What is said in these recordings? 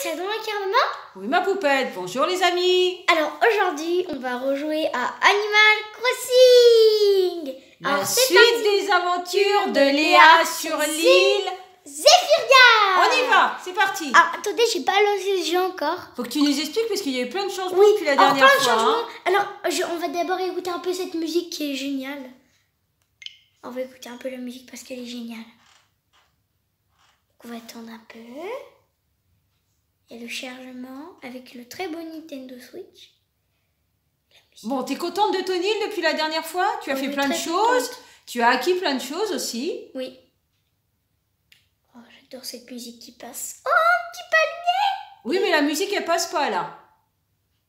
c'est dans la maman. Oui, ma poupette. Bonjour les amis. Alors aujourd'hui, on va rejouer à Animal Crossing. La suite des aventures de Léa sur l'île Zephyria. On y va, c'est parti. Ah, attendez, j'ai pas lancé le jeu encore. Faut que tu nous expliques parce qu'il y a eu plein de changements depuis la dernière plein de fois. changements. Alors, on va d'abord écouter un peu cette musique qui est géniale. On va écouter un peu la musique parce qu'elle est géniale. On va attendre un peu. Il y a le chargement avec le très beau Nintendo Switch. Bon, t'es contente de ton île depuis la dernière fois? Tu as fait plein de choses. Tu as acquis plein de choses aussi. Oui. Oh, j'adore cette musique qui passe. Oh, un petit palmier. Oui, mais la musique, elle passe pas là.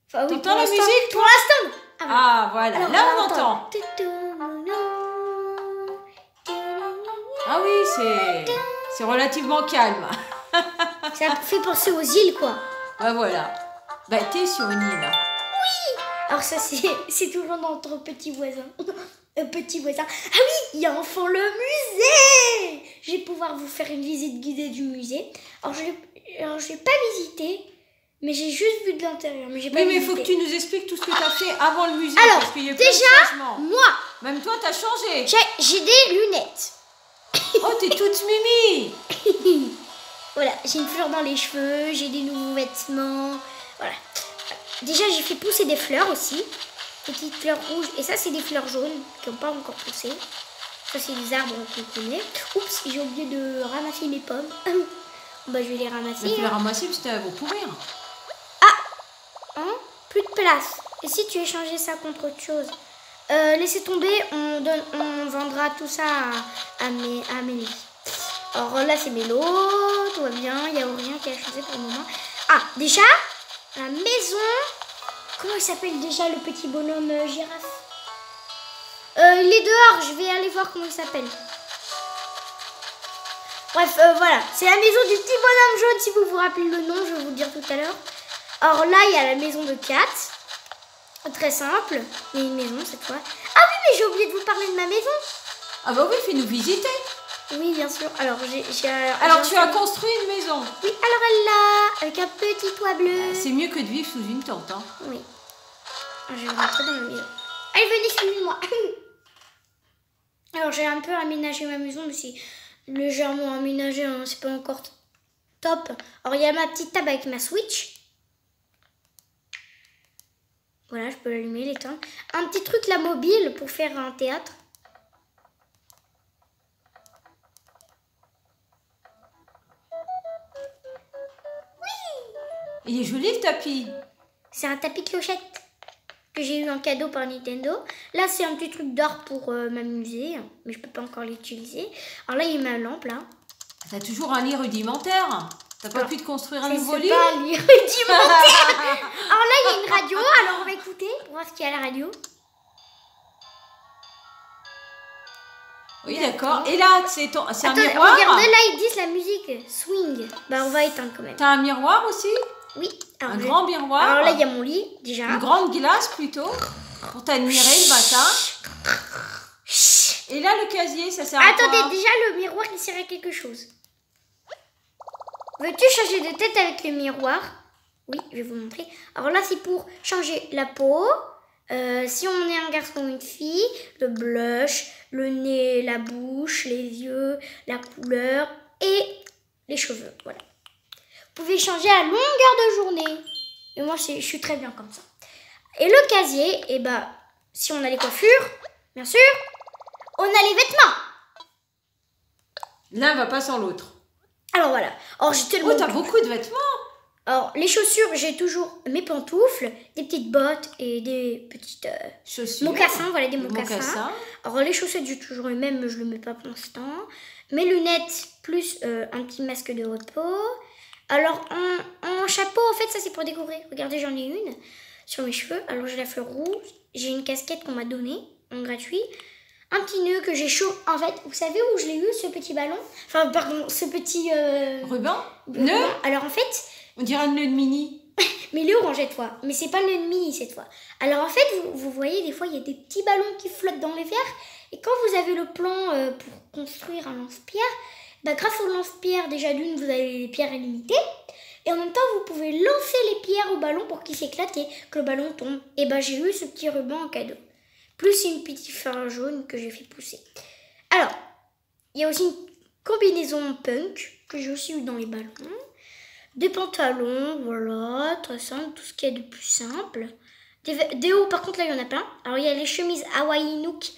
Enfin, oui, t'entends la musique? Pour l'instant. Ah, voilà. Alors, là, on entend. Ah oui, c'est relativement calme. Ça fait penser aux îles, quoi. Ah, voilà. Bah, t'es sur une île. Oui. Alors ça, c'est toujours notre petit voisin. Petit voisin. Ah oui, il y a enfin le musée. Je vais pouvoir vous faire une visite guidée du musée. Alors, je l'ai pas visité, mais j'ai juste vu de l'intérieur. Mais il faut que tu nous expliques tout ce que tu as fait avant le musée. Alors, parce qu'il y a déjà, moi. Même toi, tu as changé. J'ai des lunettes. Oh, t'es toute mimi. Voilà, j'ai une fleur dans les cheveux, j'ai des nouveaux vêtements. Voilà. Déjà, j'ai fait pousser des fleurs aussi. Petites fleurs rouges. Et ça, c'est des fleurs jaunes qui n'ont pas encore poussé. Ça, c'est des arbres qu'on connaît. Oups, j'ai oublié de ramasser mes pommes. Bah, je vais les ramasser. Mais tu les ramasser parce que elles vont pourrir. Ah, hein, plus de place. Et si tu échangeais ça contre autre chose? Laissez tomber, on vendra tout ça à Mélie. Alors là, c'est Mélo, tout va bien, il n'y a rien qui a changé pour le moment. Ah, déjà, la maison, comment il s'appelle déjà le petit bonhomme girafe? Il est dehors, je vais aller voir comment il s'appelle. Bref, voilà, c'est la maison du petit bonhomme jaune, si vous vous rappelez le nom, je vais vous le dire tout à l'heure. Alors là, il y a la maison de Kat. Très simple, mais une maison cette fois. Ah oui, mais j'ai oublié de vous parler de ma maison. Ah bah oui, fais-nous visiter. Oui, bien sûr. Alors, alors tu as construit une maison. Oui, alors elle l'a, avec un petit toit bleu. C'est mieux que de vivre sous une tente. Hein. Oui. Je vais rentrer dans la maison. Allez, venez, suivez-moi. Alors, j'ai un peu aménagé ma maison, mais c'est légèrement aménagé, hein, c'est pas encore top. Alors, il y a ma petite table avec ma Switch. Voilà, je peux l'allumer, l'éteindre. Un petit truc, la mobile, pour faire un théâtre. Il est joli le tapis. C'est un tapis clochette que j'ai eu en cadeau par Nintendo. Là, c'est un petit truc d'or pour m'amuser, mais je peux pas encore l'utiliser. Alors là, il y a ma lampe, là. T'as toujours un lit rudimentaire. T'as pas pu te construire un nouveau lit? C'est pas un lit rudimentaire. Alors là, il y a une radio. Alors on va écouter pour voir ce qu'il y a à la radio. Oui, d'accord. Et là, c'est un miroir. Regardez, là, ils disent la musique swing. Bah, on va éteindre quand même. T'as un miroir aussi? Oui. Alors, un grand miroir. Alors là, il y a mon lit, déjà. Une grande glace, plutôt, pour t'admirer le matin. Et là, le casier, ça sert à quoi? Attendez, déjà, le miroir, il sert à quelque chose. Veux-tu changer de tête avec le miroir? Oui, je vais vous montrer. Alors là, c'est pour changer la peau. Si on est un garçon ou une fille, le blush, le nez, la bouche, les yeux, la couleur et les cheveux. Voilà. Vous pouvez changer à longueur de journée. Et moi, je suis très bien comme ça. Et le casier, eh ben, si on a les coiffures, bien sûr, on a les vêtements. L'un va pas sans l'autre. Alors voilà. Alors, j'ai tellement... Oh, t'as beaucoup de vêtements. Alors, les chaussures, j'ai toujours mes pantoufles, des petites bottes et des petites chaussures. Mocassins, voilà, des mocassins. Alors, les chaussettes, j'ai toujours les mêmes, mais je ne le mets pas pour l'instant. Mes lunettes, plus un petit masque de repos. Alors, en chapeau, en fait, ça, c'est pour décorer. Regardez, j'en ai une sur mes cheveux. Alors, j'ai la fleur rouge. J'ai une casquette qu'on m'a donnée en gratuit. Un petit nœud que j'ai chaud. En fait, vous savez où je l'ai eu, ce petit ballon? Enfin, pardon, ce petit... ruban? Nœud? Alors, en fait... On dirait un nœud de mini. Mais il est orange cette fois. Mais c'est pas le nœud de mini cette fois. Alors, en fait, vous voyez, des fois, il y a des petits ballons qui flottent dans les verres. Et quand vous avez le plan pour construire un lance-pierre, bah, grâce au lance-pierre, déjà d'une, vous avez les pierres illimitées. Et en même temps, vous pouvez lancer les pierres au ballon pour qu'il s'éclate et que le ballon tombe. Et ben j'ai eu ce petit ruban en cadeau. Plus une petite fleur jaune que j'ai fait pousser. Alors, il y a aussi une combinaison punk que j'ai aussi eu dans les ballons. Des pantalons, voilà, très simple, tout ce qu'il y a de plus simple. Des hauts, par contre, là, il y en a plein. Alors, il y a les chemises Hawaii Nook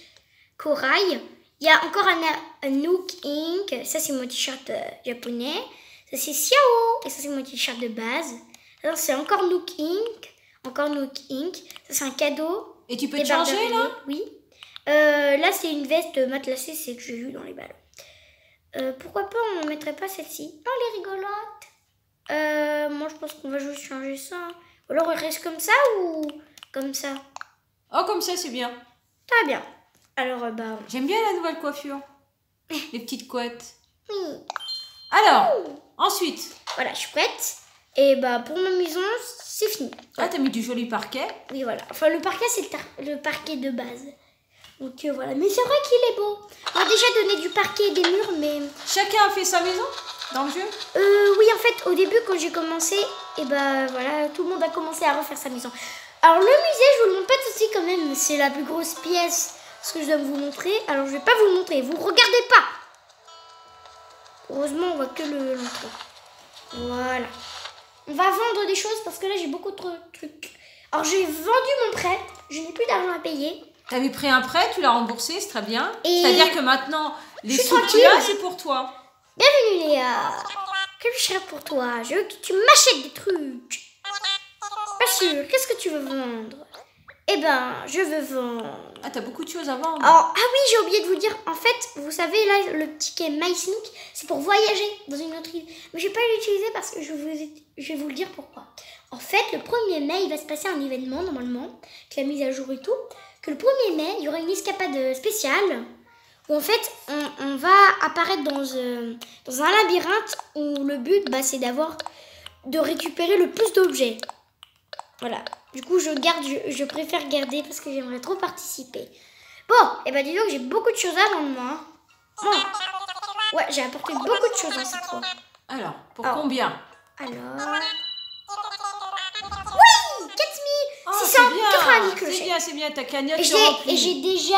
Corail. Il y a encore un Nook Ink. Ça, c'est mon t-shirt japonais. Ça, c'est Xiao. Et ça, c'est mon t-shirt de base. Alors, c'est encore Nook Ink. Encore Nook Ink. Ça, c'est un cadeau. Et tu peux te changer, là? Oui. Là, c'est une veste matelassée, c'est que j'ai vu dans les ballons. Pourquoi pas, on ne mettrait pas celle-ci? Oh, elle est rigolote. Moi, je pense qu'on va juste changer ça. Ou alors, elle reste comme ça ou comme ça? Oh, comme ça, c'est bien. Très bien. Alors, j'aime bien la nouvelle coiffure. Les petites couettes. Oui. Alors, ensuite. Voilà, je suis prête. Et pour ma maison, c'est fini. Ah, t'as mis du joli parquet. Oui, voilà. Enfin, le parquet, c'est le parquet de base. Donc, voilà. Mais c'est vrai qu'il est beau. On a déjà donné du parquet et des murs, mais... Chacun a fait sa maison dans le jeu? Oui, en fait, au début, quand j'ai commencé, et voilà, tout le monde a commencé à refaire sa maison. Alors, le musée, je vous le montre pas tout de suite quand même. C'est la plus grosse pièce, ce que je dois vous montrer. Alors, je vais pas vous le montrer. Vous regardez pas. Heureusement, on voit que l'entrée. Voilà. On va vendre des choses parce que là, j'ai beaucoup de trucs. Alors, j'ai vendu mon prêt. Je n'ai plus d'argent à payer. T'avais pris un prêt, tu l'as remboursé, c'est très bien. Et c'est-à-dire que maintenant, les sous que tu as, c'est pour toi. Bienvenue, Léa. Que je ferai pour toi? Je veux que tu m'achètes des trucs. Pas sûr. Qu'est-ce que tu veux vendre? Eh ben, je veux vendre... Ah, t'as beaucoup de choses à vendre. Ah oui, j'ai oublié de vous dire. En fait, vous savez, là, le ticket MySnook, c'est pour voyager dans une autre île. Mais je vais pas l'utiliser parce que je vais vous le dire pourquoi. En fait, le 1er mai, il va se passer un événement, normalement, avec la mise à jour et tout. Que le 1er mai, il y aura une escapade spéciale où, en fait, on va apparaître dans un labyrinthe où le but, c'est de récupérer le plus d'objets. Voilà. Du coup, je préfère garder parce que j'aimerais trop participer. Bon, et dis donc, j'ai beaucoup de choses à vendre, moi. Bon. Ouais, j'ai apporté beaucoup de choses cette fois. Alors, pour combien? Alors... Oui, 4690 clochers. C'est bien, ta cagnotte se remplit. Et j'ai déjà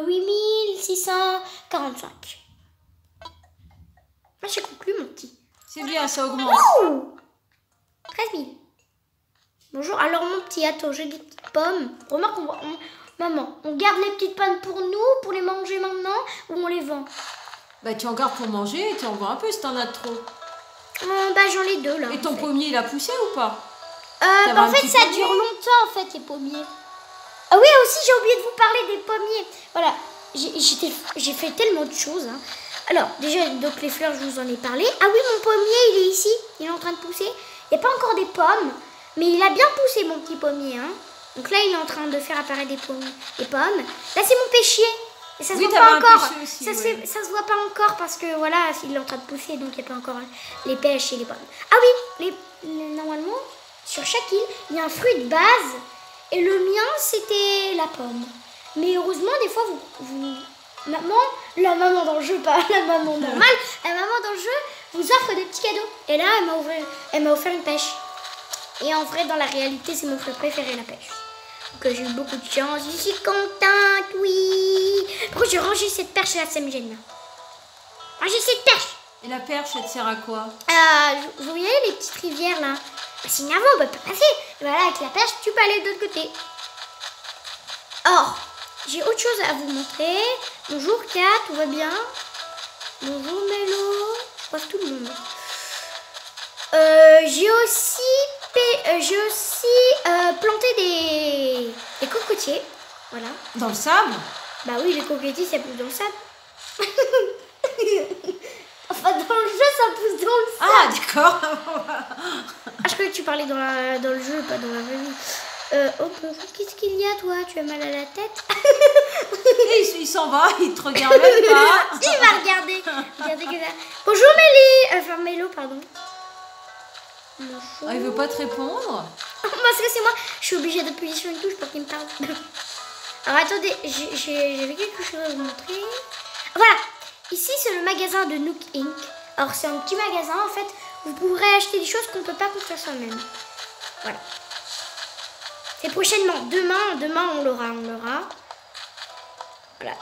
8645. Moi, j'ai conclu, mon petit. C'est bien, ça augmente. Ouh, 13 000. Bonjour, alors mon petit, attends, j'ai des petites pommes. Remarque, maman, on garde les petites pommes pour nous, pour les manger maintenant, ou on les vend? Tu en gardes pour manger et tu en vends un peu si t'en as trop. J'en ai deux là. Et ton pommier, il a poussé ou pas? En fait, ça dure longtemps, en fait, les pommiers. Ah oui, aussi, j'ai oublié de vous parler des pommiers. Voilà, j'ai fait tellement de choses. Hein. Alors, déjà, donc les fleurs, je vous en ai parlé. Ah oui, mon pommier, il est ici. Il est en train de pousser. Il n'y a pas encore des pommes. Mais il a bien poussé, mon petit pommier. Hein. Donc là, il est en train de faire apparaître des pommes. Là, c'est mon pêchier. Et ça se voit pas encore. Aussi, ça se voit pas encore parce que voilà, il est en train de pousser, donc il n'y a pas encore les pêches et les pommes. Ah oui, normalement, sur chaque île, il y a un fruit de base. Et le mien, c'était la pomme. Mais heureusement, des fois, la maman dans le jeu, pas la maman normale, la maman dans le jeu vous offre des petits cadeaux. Et là, elle m'a offert une pêche. Et en vrai, dans la réalité, c'est mon fruit préféré, la pêche. Donc j'ai eu beaucoup de chance. Je suis contente, oui. Pourquoi j'ai rangé cette perche là, ça me gêne. Ranger cette perche. Et la perche, elle te sert à quoi? Vous voyez les petites rivières là? C'est une avant, on peut pas passer. Et voilà, avec la perche, tu peux aller de l'autre côté. Or, j'ai autre chose à vous montrer. Bonjour Kat, tout va bien? Bonjour Mélo. Je croise tout le monde. J'ai aussi planté des cocotiers. Voilà. Dans le sable? Bah oui, les cocotiers, ça pousse dans le sable. Enfin, dans le jeu, ça pousse dans le sable. Ah, d'accord. Je croyais que tu parlais dans le jeu, pas dans la vraie vie. Bonjour, qu'est-ce qu'il y a, toi? Tu as mal à la tête? Il s'en va, il te regarde même pas. Il va regarder. Regardez que ça. Bonjour Mélie. Enfin, Mélo, pardon. Il veut pas te répondre? Parce que c'est moi. Je suis obligée d'appuyer sur une touche pour qu'il me parle. Alors, attendez, j'avais quelque chose à vous montrer. Voilà. Ici, c'est le magasin de Nook Inc. Alors, c'est un petit magasin, en fait, vous pourrez acheter des choses qu'on ne peut pas construire soi-même. Voilà. C'est prochainement. Demain on l'aura. Voilà.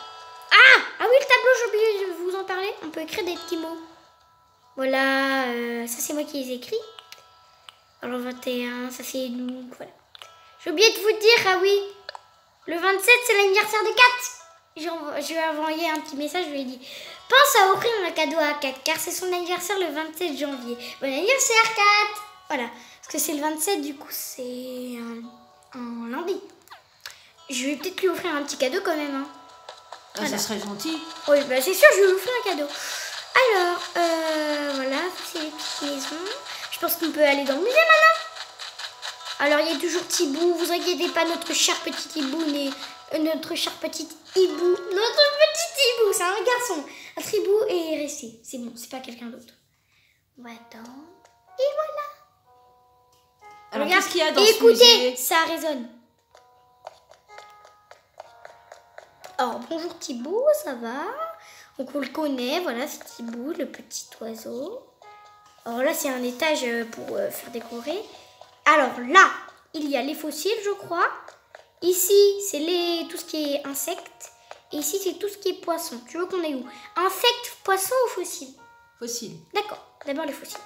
Ah oui, le tableau, j'ai oublié de vous en parler. On peut écrire des petits mots. Voilà, ça c'est moi qui les écris. Alors 21, ça c'est nous, voilà. J'ai oublié de vous dire, ah oui, le 27 c'est l'anniversaire de Kat. Je lui ai envoyé un petit message, je lui ai dit, pense à offrir un cadeau à Kat, car c'est son anniversaire le 27 janvier. Bon anniversaire Kat. Voilà, parce que c'est le 27, du coup c'est un lundi. Je vais peut-être lui offrir un petit cadeau quand même, hein. Ah, voilà. Ça serait gentil. Oui, bah c'est sûr, je vais lui offrir un cadeau. Alors, voilà, c'est les petites maisons. Je pense qu'on peut aller dans le musée maintenant. Alors, il y a toujours Thibaut. Vous inquiétez pas, notre cher petit Thibaut, notre cher petit hibou. C'est un garçon. Un Thibaut est resté. C'est bon, c'est pas quelqu'un d'autre. On va attendre. Et voilà. Alors, qu'est-ce qu'il y a dans ce musée ? Écoutez, ça résonne. Alors, bonjour Thibaut, ça va ? Donc on le connaît, voilà, c'est Thibaut, le petit oiseau. Alors là, c'est un étage pour faire décorer. Alors là, il y a les fossiles, je crois. Ici, c'est tout ce qui est insectes. Et ici, c'est tout ce qui est poisson. Tu veux qu'on aille où ? Insectes, poissons ou fossiles ? Fossiles. D'accord, d'abord les fossiles.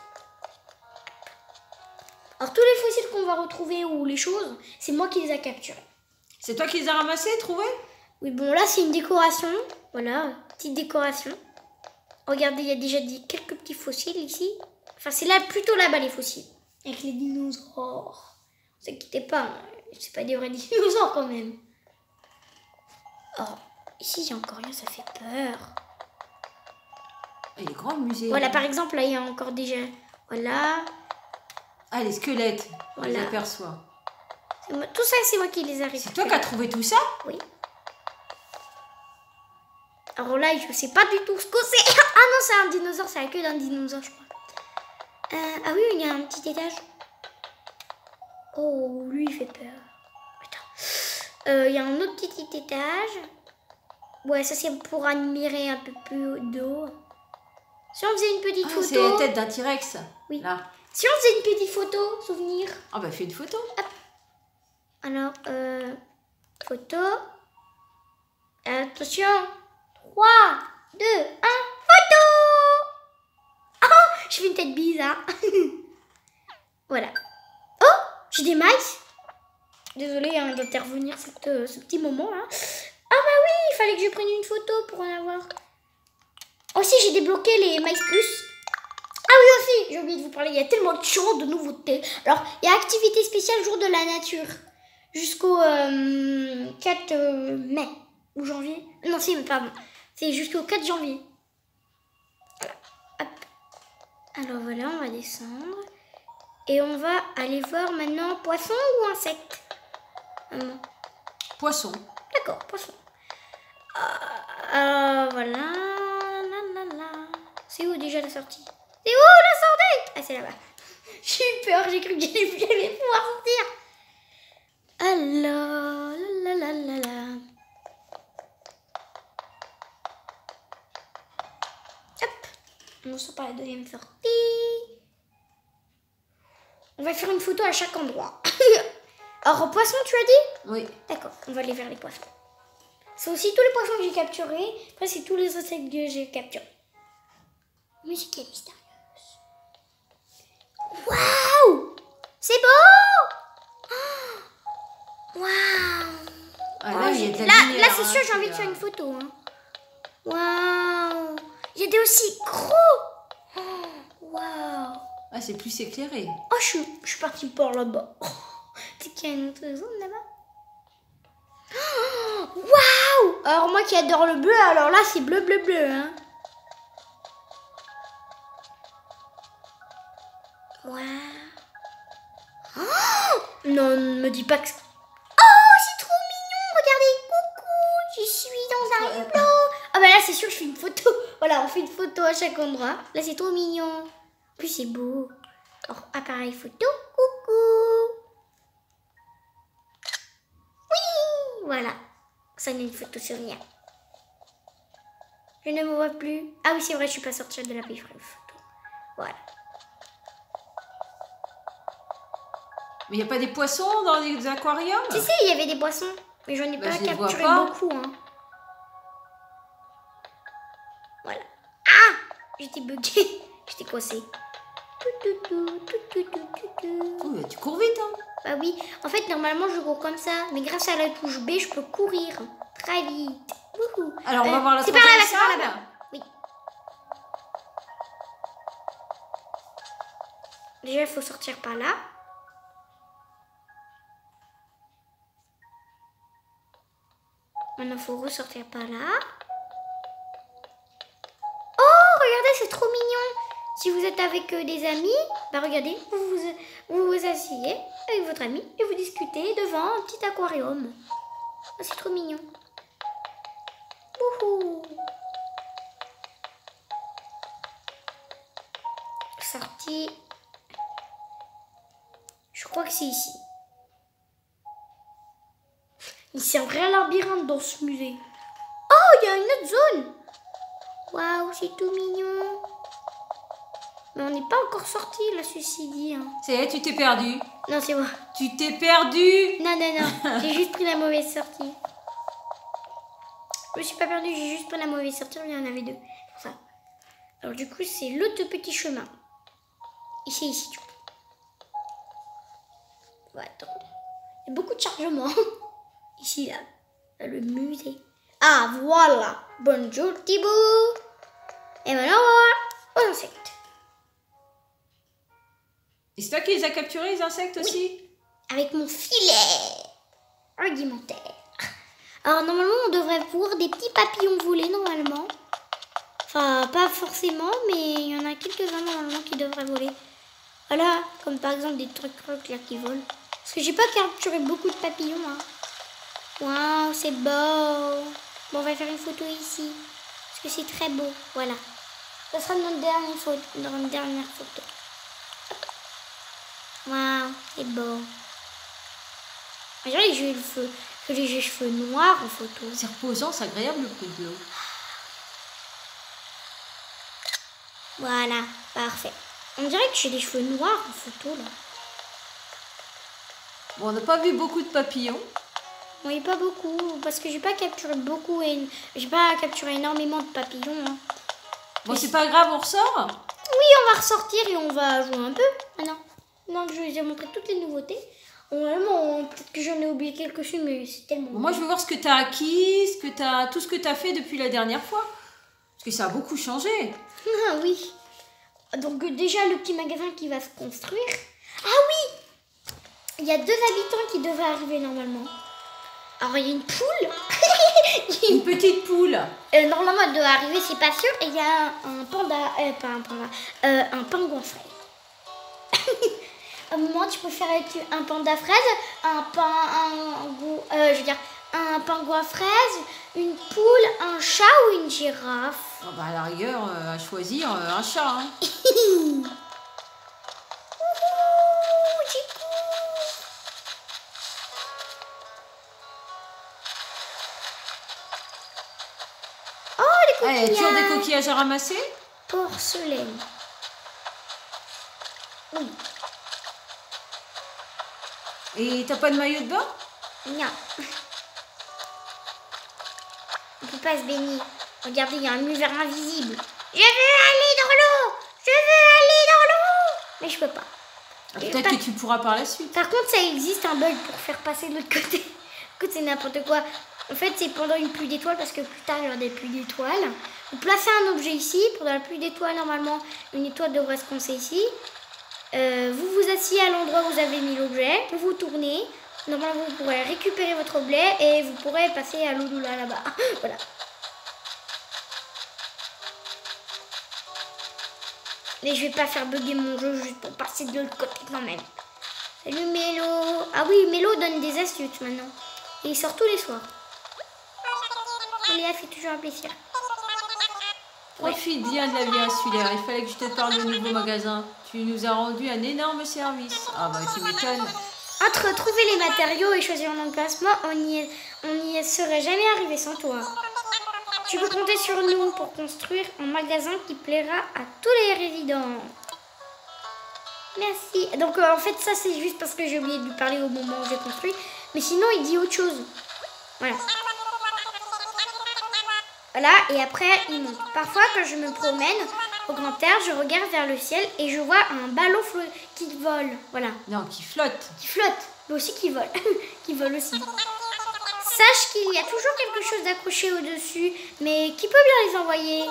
Alors tous les fossiles qu'on va retrouver ou les choses, c'est moi qui les ai capturés. C'est toi qui les as ramassés, trouvés ? Oui, bon, là, c'est une décoration. Voilà, petite décoration. Regardez, il y a déjà quelques petits fossiles ici. Enfin, c'est là, plutôt là-bas, les fossiles. Avec les dinosaures. Ne vous inquiétez pas, hein, c'est pas des vrais dinosaures quand même. Oh, ici, il y a encore rien, ça fait peur. Il est grand le musée. Voilà, par exemple, là, il y a encore déjà... Voilà. Ah, les squelettes, on voilà. les aperçoit. Tout ça, c'est moi qui les ai récupérés. C'est toi qui as trouvé tout ça ? Oui. Alors là, je sais pas du tout ce que c'est. Ah non, c'est un dinosaure, c'est la queue d'un dinosaure, je crois. Ah oui, il y a un petit étage. Oh, lui, il fait peur. Attends. Il y a un autre petit étage. Ouais, ça, c'est pour admirer un peu plus d'eau. Si on faisait une petite photo... C'est la tête d'un T-Rex. Oui. Là. Si on faisait une petite photo, souvenir. Ah bah, fais une photo. Hop. Alors, photo. Attention. 3, 2, 1, photo! Oh, je fais une tête bizarre. Voilà. Oh, j'ai des mailles. Désolée d'intervenir ce petit moment-là. Ah bah oui, il fallait que je prenne une photo pour en avoir. Aussi, j'ai débloqué les mailles plus. Ah oui aussi, j'ai oublié de vous parler, il y a tellement de choses, de nouveautés. Alors, il y a activité spéciale jour de la nature. Jusqu'au 4 mai. Ou janvier. Non, pardon. C'est jusqu'au 4 janvier. Voilà. Hop. Alors voilà, on va descendre. Et on va aller voir maintenant poisson ou insecte. Poisson. D'accord, poisson. Voilà. C'est où déjà la sortie? C'est où la sortie? Ah, c'est là-bas. J'ai eu peur, j'ai cru que j'allais pouvoir sortir. Alors, hop, on sort par la deuxième sortie. On va faire une photo à chaque endroit. Alors, poisson, tu as dit? Oui. D'accord, on va aller vers les poissons. C'est aussi tous les poissons que j'ai capturés. Après, c'est tous les insectes que j'ai capturés. Musique est mystérieuse. Waouh! C'est beau! Waouh! Ah, là, il y a de la lumière, là c'est sûr, j'ai envie de faire une photo. Hein. Waouh! Il y a des aussi gros! Waouh! Ah, c'est plus éclairé. Oh, je suis partie par là-bas. C'est qu'il y a une autre zone là-bas. Waouh! Alors, moi qui adore le bleu, alors là, c'est bleu, bleu, bleu. Hein. Waouh! Oh, non, ne me dis pas que... Oh, c'est trop mignon! Regardez, coucou! Je suis dans un hublot! Ah bah là, c'est sûr, je fais une photo. Voilà, on fait une photo à chaque endroit. Là, c'est trop mignon. En plus, c'est beau. Alors, appareil photo, coucou! Oui! Voilà. Ça, c'est une photo souvenir. Je ne me vois plus. Ah oui, c'est vrai, je suis pas sortie de la photo. Voilà. Mais il n'y a pas des poissons dans les aquariums? Si, il y avait des poissons. Mais j'en ai pas je les vois capturé pas. beaucoup. Hein. Voilà. Ah! J'étais buguée. J'étais coincée. Oh, tu cours vite, hein? Bah oui. En fait, normalement, je cours comme ça. Mais grâce à la touche B, je peux courir très vite. Wouhou. Alors, on va voir la c'est par là-bas, troisième c'est par salle. là-bas. Oui. Déjà, il faut sortir par là. Maintenant, il faut ressortir par là. Oh, regardez, c'est trop mignon. Si vous êtes avec des amis, bah regardez, vous vous asseyez avec votre ami et vous discutez devant un petit aquarium. Oh, c'est trop mignon. Wouhou. Sortie. Je crois que c'est ici. C'est un vrai labyrinthe dans ce musée. Oh, il y a une autre zone. Waouh, c'est tout mignon. Mais on n'est pas encore sorti là, ceci dit. Hein. C'est, tu t'es perdu. Non, c'est moi. Tu t'es perdu. Non. J'ai juste pris la mauvaise sortie. Je me suis pas perdue, j'ai juste pris la mauvaise sortie. Il y en avait deux. C'est pour ça. Alors du coup, c'est l'autre petit chemin. Ici, du coup. Ouais, attends. Il y a beaucoup de chargements. Ici, là. Le musée. Ah, voilà. Bonjour, Thibaut. Et maintenant, on va aux insectes. Et c'est toi qui les as capturés, les insectes aussi? Avec mon filet rudimentaire. Alors, normalement, on devrait voir des petits papillons voler, normalement. Enfin, pas forcément, mais il y en a quelques-uns, normalement, qui devraient voler. Voilà, comme par exemple des trucs là qui volent. Parce que j'ai pas capturé beaucoup de papillons, hein. Waouh, c'est beau. Bon, on va faire une photo ici. Parce que c'est très beau. Voilà. Ce sera notre dernière photo. Waouh, c'est beau. J'ai les cheveux noirs en photo. C'est reposant, c'est agréable le coup de l'eau. Voilà, parfait. On dirait que j'ai les cheveux noirs en photo là. Bon, on n'a pas vu beaucoup de papillons. Oui, pas beaucoup, parce que j'ai pas capturé beaucoup et j'ai pas capturé énormément de papillons. Hein. Bon, c'est pas grave, on ressort? Oui, on va ressortir et on va jouer un peu maintenant. Maintenant que je vous ai montré toutes les nouveautés. Vraiment, peut-être que j'en ai oublié quelques-unes, mais c'est tellement... Bon, moi, je veux voir ce que tu as acquis, tout ce que tu as fait depuis la dernière fois. Parce que ça a beaucoup changé. Ah oui. Donc déjà, le petit magasin qui va se construire. Ah oui! Il y a 2 habitants qui devraient arriver normalement. Alors, il y a une poule. Une petite poule. Normalement, elle doit arriver, c'est pas sûr. Et il y a un panda... pas un panda. Un pingouin fraise. À un moment, tu peux faire avec un panda fraise, un pingouin fraise, une poule, un chat ou une girafe. Oh, bah, à la rigueur, à choisir un chat. Hein. Oh, les coquillages. Toujours des coquillages à ramasser? Porcelaine. Oui. Et t'as pas de maillot de bain? Non. On peut pas se baigner. Regardez, il y a un univers invisible. Je veux aller dans l'eau. Je veux aller dans l'eau. Mais je peux pas. Peut-être que tu pourras par la suite. Par contre, ça existe un bug pour faire passer de l'autre côté. Écoute, c'est n'importe quoi. En fait, c'est pendant une pluie d'étoiles, parce que plus tard, il y aura des pluies d'étoiles. Vous placez un objet ici. Pendant la pluie d'étoiles, normalement, une étoile devrait se coincer ici. Vous vous asseyez à l'endroit où vous avez mis l'objet. Vous vous tournez. Normalement, vous pourrez récupérer votre objet et vous pourrez passer à l'eau là-bas. Voilà. Mais je vais pas faire bugger mon jeu juste pour passer de l'autre côté quand même. Salut Mélo. Ah oui, Mélo donne des astuces maintenant. Et il sort tous les soirs. Léa fait toujours un plaisir. Profite bien de la vie insulaire. Il fallait que je te parle de nouveau magasin. Tu nous as rendu un énorme service. Ah bah tu m'étonnes. Entre trouver les matériaux et choisir un emplacement, on n'y serait jamais arrivé sans toi. Tu peux compter sur nous pour construire un magasin qui plaira à tous les résidents. Merci. Donc en fait ça c'est juste parce que j'ai oublié de lui parler au moment où j'ai construit. Mais sinon il dit autre chose. Voilà. Voilà, et après il monte. Parfois quand je me promène au grand air, je regarde vers le ciel et je vois un ballon qui vole. Voilà. Non, qui flotte. Qui flotte, mais aussi qui vole. Qui vole aussi. Sache qu'il y a toujours quelque chose d'accroché au-dessus, mais qui peut bien les envoyer.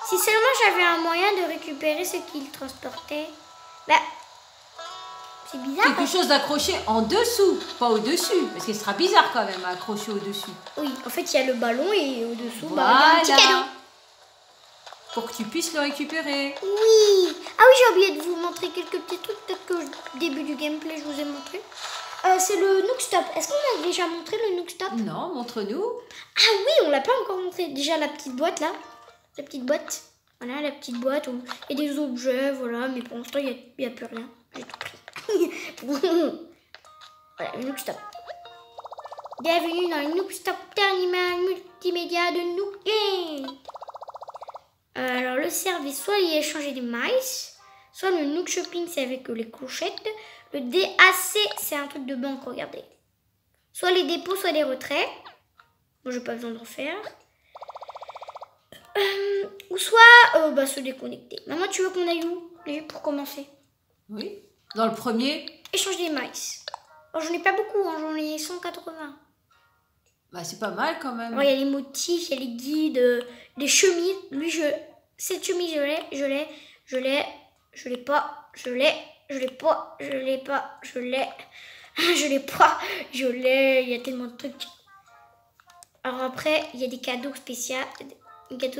Si seulement j'avais un moyen de récupérer ce qu'il transportait. Bah, c'est bizarre. Quelque chose d'accroché en dessous, pas au-dessus. Parce qu'il sera bizarre quand même à accrocher au-dessus. Oui, en fait, il y a le ballon et au-dessous, voilà. il y a un petit cadeau. Pour que tu puisses le récupérer. Oui. Ah oui, j'ai oublié de vous montrer quelques petits trucs. Peut-être que au début du gameplay, je vous ai montré. C'est le Nook Stop. Est-ce qu'on a déjà montré le Nook Stop? Non, montre-nous. Ah oui, on l'a pas encore montré. Déjà la petite boîte là. La petite boîte. Voilà, la petite boîte où il y a des objets, voilà. Mais pour l'instant, il n'y a plus rien. J'ai tout pris. Voilà, le Nook Stop. Bienvenue dans le Nook Stop Terminal multimédia de Nook Game. Alors le service, soit il y a échangé des maïs, soit le Nook Shopping, c'est avec les clochettes. Le DAC, c'est un truc de banque, regardez. Soit les dépôts, soit les retraits. Moi, j'ai pas besoin d'en faire. Ou soit se déconnecter. Maman, tu veux qu'on aille où pour commencer? Oui. Dans le premier. Échange des maïs. Oh, j'en ai pas beaucoup, hein, j'en ai 180. Bah, c'est pas mal quand même. Il y a les motifs, il y a les guides, les chemises. Lui, cette chemise, je l'ai pas, je l'ai pas, il y a tellement de trucs. Alors après, il y a des cadeaux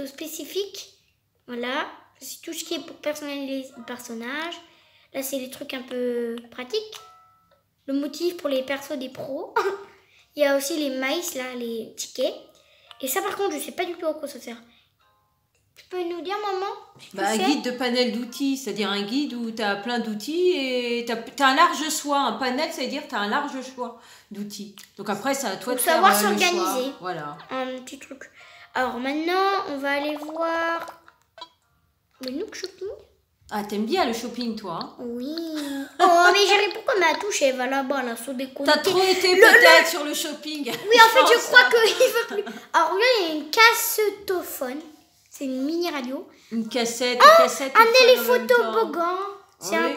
spécifiques. Voilà, c'est tout ce qui est pour personnaliser le personnage. Là, c'est les trucs un peu pratiques. Le motif pour les persos des pros. Il y a aussi les maïs, là, les tickets. Et ça, par contre, je sais pas du tout à quoi ça sert. Tu peux nous dire, maman? Un guide de panel d'outils, c'est-à-dire un guide où tu as plein d'outils et tu as un large choix. Un panel, ça veut dire que tu as un large choix d'outils. Donc après, c'est à toi de savoir faire s'organiser. Voilà. Un petit truc. Alors maintenant, on va aller voir le Nook Shopping. Ah, t'aimes bien le shopping, toi, hein? Oui. Oh, mais j'arrive pourquoi ma touche, elle va là-bas, là, sur des côtés. T'as trop été peut-être sur le shopping. Oui, en fait, je crois qu'il veut plus. Alors là, il y a une cassettophone. C'est une mini radio. Une cassette, un téléphotobogan. C'est un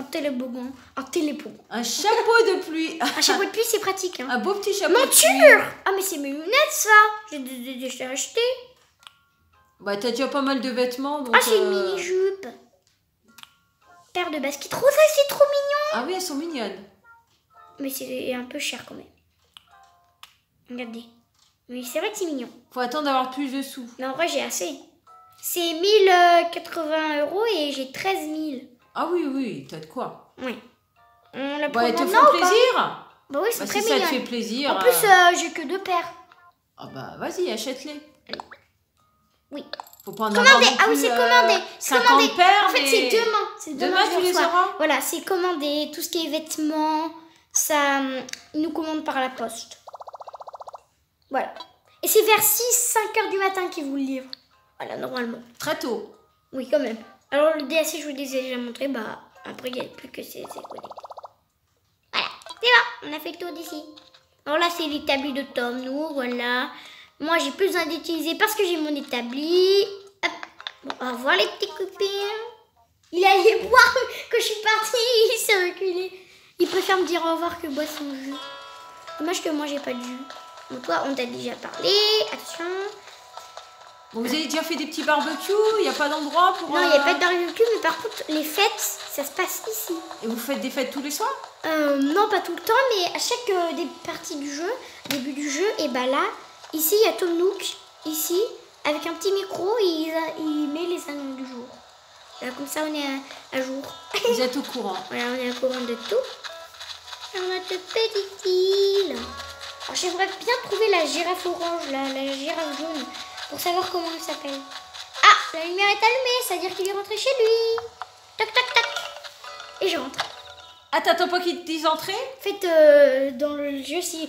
télébogan. Un télépo. Un chapeau de pluie. Un chapeau de pluie, c'est pratique. Hein. Un beau petit chapeau de pluie. Monture. Ah, mais c'est mes lunettes, ça. J'ai déjà acheté. Bah, t'as déjà pas mal de vêtements. Donc, c'est une mini-jupe. Paire de baskets roses, c'est trop mignon. Ah oui, elles sont mignonnes. Mais c'est un peu cher quand même. Regardez. Mais c'est vrai que c'est mignon. Faut attendre d'avoir plus de sous. Mais en vrai, j'ai assez. C'est 1080 € et j'ai 13 000. Ah oui, t'as de quoi. Oui. On la elles te font plaisir. Bah oui, c'est très si mignon. ça te fait plaisir. En plus, j'ai que 2 paires. Ah bah vas-y, achète-les. Oui. Faut pas en avoir non plus, ah oui, c'est commandé. 50 paires. En fait, c'est demain. Demain, tu les auras. Voilà, c'est commandé. Tout ce qui est vêtements, ça, ils nous commandent par la poste. Voilà. Et c'est vers 6-5 heures du matin qu'ils vous le livrent. Voilà, normalement. Très tôt. Oui, quand même. Alors, le DAC, je vous les ai déjà montré. Bah, après, il n'y a plus que c'est connecté. Voilà, c'est bon. On a fait le tour d'ici. Alors là, c'est l'établi de Tom, nous, voilà. Moi, j'ai plus besoin d'utiliser parce que j'ai mon établi. Hop. Bon, au revoir, les petits copains. Il allait boire que je suis partie. Il s'est reculé. Il préfère me dire au revoir que boire son jus. Dommage que moi, j'ai pas de jus. Donc, toi, on t'a déjà parlé. Attention. Bon, vous avez déjà fait des petits barbecues? Il n'y a pas d'endroit pour... Non, il n'y a pas de barbecue, mais par contre, les fêtes, ça se passe ici. Et vous faites des fêtes tous les soirs? Non, pas tout le temps, mais à chaque partie du jeu, début du jeu, et bah là, ici, il y a Tom Nook, ici, avec un petit micro, et il met les annonces du jour. Là, comme ça, on est à jour. Vous êtes au courant. Voilà, on est au courant de tout. Sur notre petite île. Alors, j'aimerais bien trouver la girafe orange, là, la girafe jaune, pour savoir comment elle s'appelle. Ah, la lumière est allumée, c'est-à-dire qu'il est rentré chez lui. Tac, tac, tac. Et je rentre. Ah, t'attends pas qu'il te dise entrer? En fait, dans le jeu, si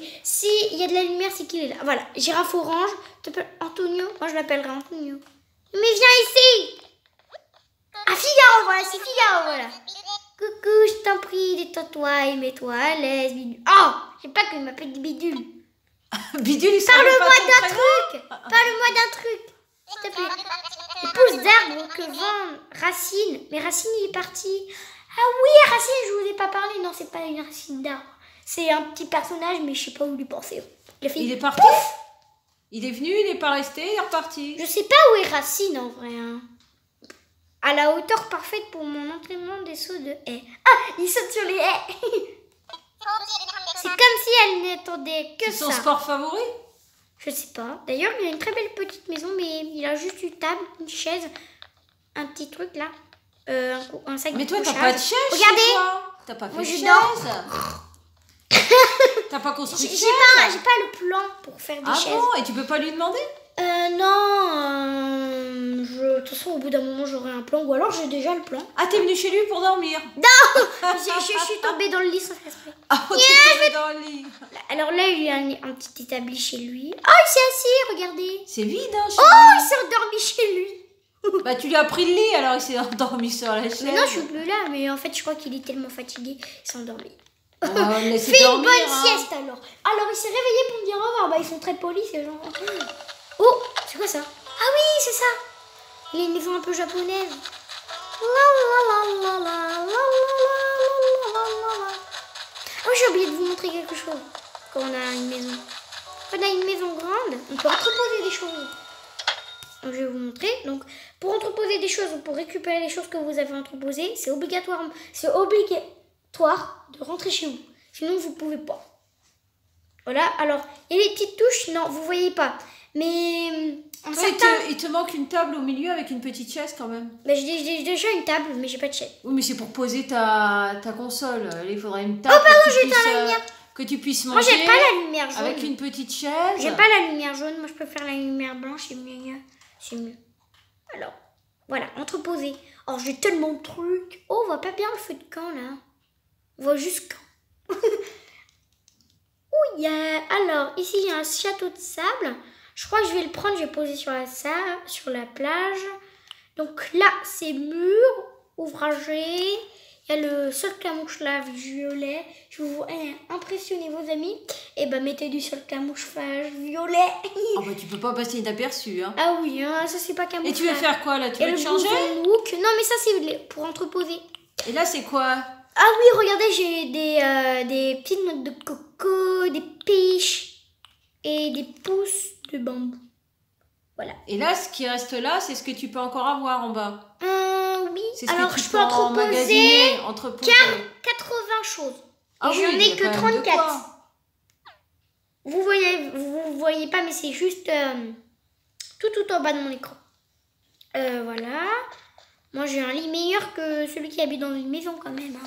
il y a de la lumière, c'est qu'il est là. Voilà, girafe orange. Tu t'appelles Antonio? Moi, je l'appellerai Antonio. Mais viens ici. Ah, Figaro, voilà, c'est Figaro, voilà. Coucou, je t'en prie, détends-toi et mets-toi à l'aise, Bidule. Oh, je sais pas qu'il m'appelle Bidule. Bidule, il Parle-moi d'un truc. Parle-moi d'un truc. S'il te plaît. Les pousses d'arbres que vend Racine. Mais Racine, il est parti. Ah oui, Racine, je vous ai pas parlé. Non, c'est pas une racine d'arbre. C'est un petit personnage, mais je sais pas où lui penser. Il est parti. Il est venu, il n'est pas resté, il est reparti. Je sais pas où est Racine en vrai. Hein. À la hauteur parfaite pour mon entraînement des sauts de haies. Ah, il saute sur les haies. C'est comme si elle n'attendait que ça. C'est son sport favori? Je sais pas. D'ailleurs, il a une très belle petite maison, mais il a juste une table, une chaise, un petit truc là. Un sac mais de toi, couchage. t'as pas de chaise. Regardez. T'as pas fait Moi, de je chaise. dors. T'as pas construit de chaise. J'ai pas le plan pour faire des chaises. Ah bon? Et tu peux pas lui demander? Non. De toute façon, au bout d'un moment, j'aurai un plan. Ou alors, j'ai déjà le plan. Ah, t'es venu chez lui pour dormir? Non. Je suis tombée dans le lit sans faire exprès. Ah, t'es tombée dans le lit. Alors là, il y a un petit établi chez lui. Oh, il s'est assis, regardez. C'est vide, hein, chez Il s'est endormi chez lui. Bah, tu lui as pris le lit, alors il s'est endormi sur la chaise. Mais non, je suis plus là. Mais en fait, je crois qu'il est tellement fatigué, il s'est endormi. Fais une bonne sieste alors. Alors, il s'est réveillé pour me dire au revoir. Bah, ils sont très polis, ces gens. Oh, c'est quoi ça? Ah oui, c'est ça. Il a une maison un peu japonaise. Oh, j'ai oublié de vous montrer quelque chose. Quand on a une maison. Quand on a une maison grande, on peut entreposer des choses. Donc, je vais vous montrer. Donc, pour entreposer des choses ou pour récupérer les choses que vous avez entreposées, c'est obligatoire de rentrer chez vous. Sinon, vous ne pouvez pas. Voilà. Alors, il y a les petites touches. Non, vous ne voyez pas. Mais toi, il te manque une table au milieu avec une petite chaise quand même. Bah, j'ai déjà une table, mais j'ai pas de chaise. Oui, mais c'est pour poser ta console. Il faudrait une table que tu puisses manger. Moi, j'ai pas la lumière jaune. Avec une petite chaise. J'ai pas la lumière jaune. Moi, je préfère la lumière blanche. C'est mieux. C'est mieux. Alors, voilà, entreposer. Oh, j'ai tellement de trucs. Oh, on voit pas bien le feu de camp, là. On voit juste camp. Alors, ici, il y a un château de sable. Je crois que je vais le prendre. Je vais poser sur la plage. Donc là, c'est mur, ouvragé. Il y a le sol camouche là, violet. Je vous vois impressionner vos amis. Et bah, mettez du sol camouflage violet. Oh bah, tu peux pas passer inaperçu, hein. Ah oui, hein, ça c'est pas camouflage. Et tu veux faire quoi là? Tu veux te changer? Look. Non, mais ça c'est pour entreposer. Et là, c'est quoi? Ah oui, regardez, j'ai des petites notes de coco, des piches et des pousses de bambou. Voilà. Et là, ce qui reste là, c'est ce que tu peux encore avoir en bas. Oui. C'est ce Alors, que tu je peux peux entreposer 80 choses. Ah et oui, j'en ai que 34. Vous voyez pas, mais c'est juste tout en bas de mon écran. Voilà. Moi, j'ai un lit meilleur que celui qui habite dans une maison quand même.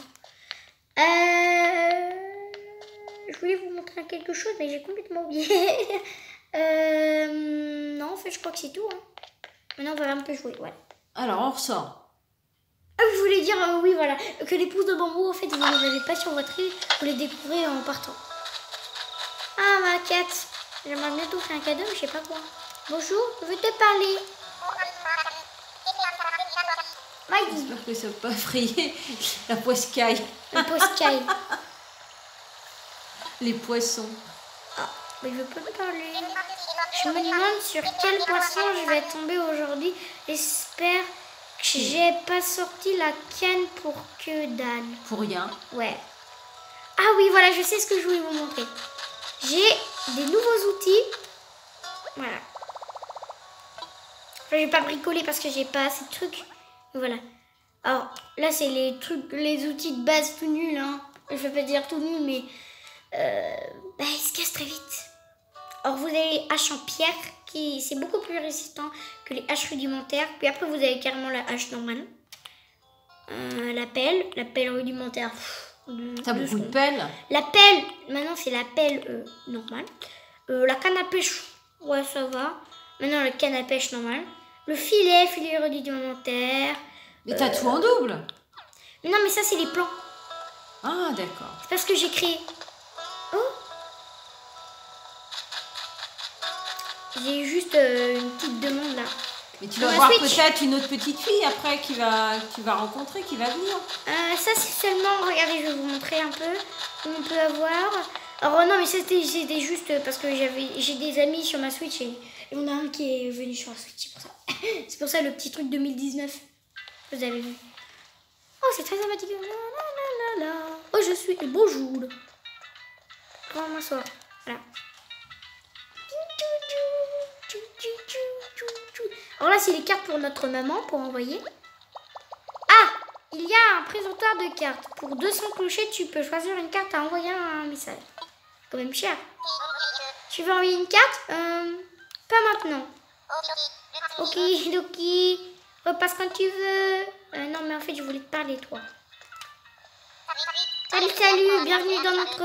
Je voulais vous montrer quelque chose, mais j'ai complètement oublié. Non, en fait, je crois que c'est tout. Maintenant, on va un peu jouer. Voilà. Alors, on ressort. Ah, je voulais dire, oui, voilà, que les pousses de bambou, en fait, vous ne les avez pas sur votre île, vous les découvrez en partant. Ah, ma cat. J'aimerais bien t'offrir un cadeau, mais je sais pas quoi. Bonjour, je veux te parler. J'espère que ça va pas frayer la poiscaille. La poiscaille. Les poissons. Ah, mais je veux pas me parler. Je me demande sur quel poisson je vais tomber aujourd'hui. J'espère que j'ai pas sorti la canne pour que dalle. Pour rien. Ouais. Ah oui, voilà, je sais ce que je voulais vous montrer. J'ai des nouveaux outils. Voilà. Enfin, je vais pas bricoler parce que j'ai pas assez de trucs. Voilà. Alors, là, c'est les outils de base tout nuls. Je vais pas dire tout nul, mais ils se cassent très vite. Alors, vous avez les haches en pierre, c'est beaucoup plus résistant que les haches rudimentaires. Puis après, vous avez carrément la hache normale. La pelle rudimentaire. T'as beaucoup de pelles. La pelle, maintenant, c'est la pelle normale. La canne à pêche, ouais, ça va. Maintenant, la canne à pêche normale. Le filet rudimentaire. Mais t'as tout en double. Non, mais ça, c'est les plans. Ah, d'accord. C'est parce que j'ai créé. Oh, j'ai juste une petite demande là. Et tu vas voir peut-être une autre petite fille après qui va rencontrer, qui va venir. Ça c'est seulement, regardez, je vais vous montrer un peu où on peut avoir. Alors non mais c'était juste parce que j'ai des amis sur ma Switch et on a un qui est venu sur la Switch, c'est pour ça. C'est pour ça le petit truc 2019. Vous avez vu. Oh c'est très sympathique. Oh je suis bonjour. On va m'asseoir. Voilà. Alors là, c'est les cartes pour notre maman, pour envoyer. Ah, il y a un présentoir de cartes. Pour 200 clochets, tu peux choisir une carte à envoyer un message. Quand même cher. Tu veux envoyer une carte pas maintenant. Ok, repasse quand tu veux. Non, mais en fait, je voulais te parler, toi. Salut, bienvenue dans notre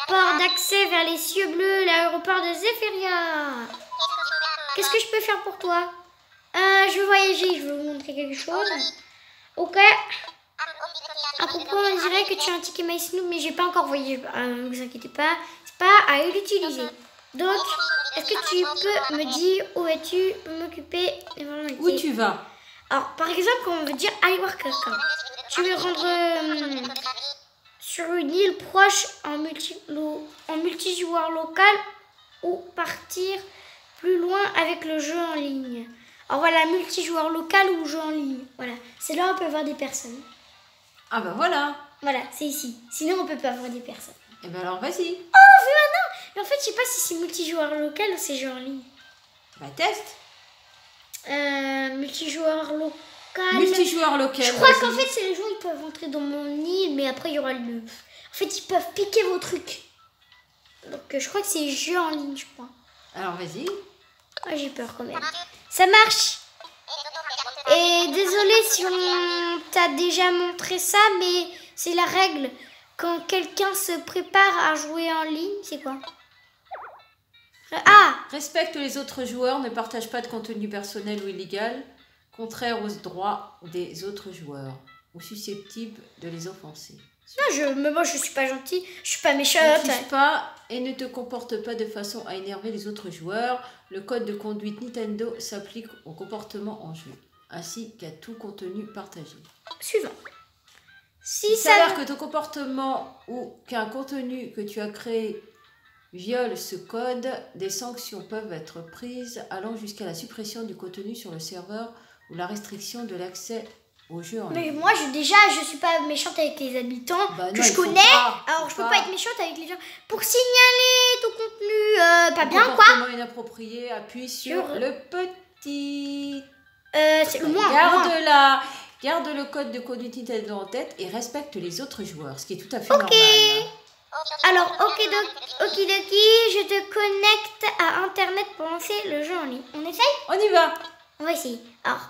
port d'accès vers les cieux bleus, l'aéroport de Zephyria. Qu'est-ce que je peux faire pour toi? Je veux voyager, je veux vous montrer quelque chose. Ok. À propos, on dirait que tu as un ticket MySnoop, mais j'ai pas encore voyagé. Ne vous inquiétez pas, c'est pas à l'utiliser. Donc, est-ce que tu peux me dire où es-tu pour m'occuper? Où tu vas? Alors, par exemple, quand on veut dire I work quelqu'un, tu veux rendre sur une île proche en multijoueur local ou partir plus loin avec le jeu en ligne. Alors voilà, multijoueur local ou jeu en ligne. Voilà, c'est là où on peut voir des personnes. Ah bah voilà. Voilà, c'est ici. Sinon, on peut pas voir des personnes. Et ben alors vas-y. Oh, maintenant. Mais en fait, je sais pas si c'est multijoueur local ou c'est jeu en ligne. Bah teste. Multijoueur local. Multijoueur local. Je crois qu'en fait, c'est les gens ils peuvent entrer dans mon île, mais après il y aura le. En fait, ils peuvent piquer vos trucs. Donc je crois que c'est jeu en ligne, je crois. Alors vas-y. Ah, j'ai peur quand même. Ça marche. Et désolé si on t'a déjà montré ça, mais c'est la règle. Quand quelqu'un se prépare à jouer en ligne, c'est quoi? Ah! Respecte les autres joueurs, ne partage pas de contenu personnel ou illégal, contraire aux droits des autres joueurs, ou susceptible de les offenser. Non, moi je suis pas gentille, je suis pas méchante. Ne triche pas et ne te comporte pas de façon à énerver les autres joueurs. Le code de conduite Nintendo s'applique au comportement en jeu, ainsi qu'à tout contenu partagé. Suivant. Si ça s'avère que ton comportement ou qu'un contenu que tu as créé viole ce code, des sanctions peuvent être prises allant jusqu'à la suppression du contenu sur le serveur ou la restriction de l'accès au jeu en ligne. Mais moi, je suis pas méchante avec les habitants que je connais. Alors, je peux pas être méchante avec les gens. Pour signaler ton contenu pas bien, quoi. Comportement inapproprié, appuie sur le petit. C'est le moins. Garde le code de conduite Nintendo en tête et respecte les autres joueurs, ce qui est tout à fait normal. Alors, okidoki, je te connecte à Internet pour lancer le jeu en ligne. On essaye? On y va. On va essayer. Alors,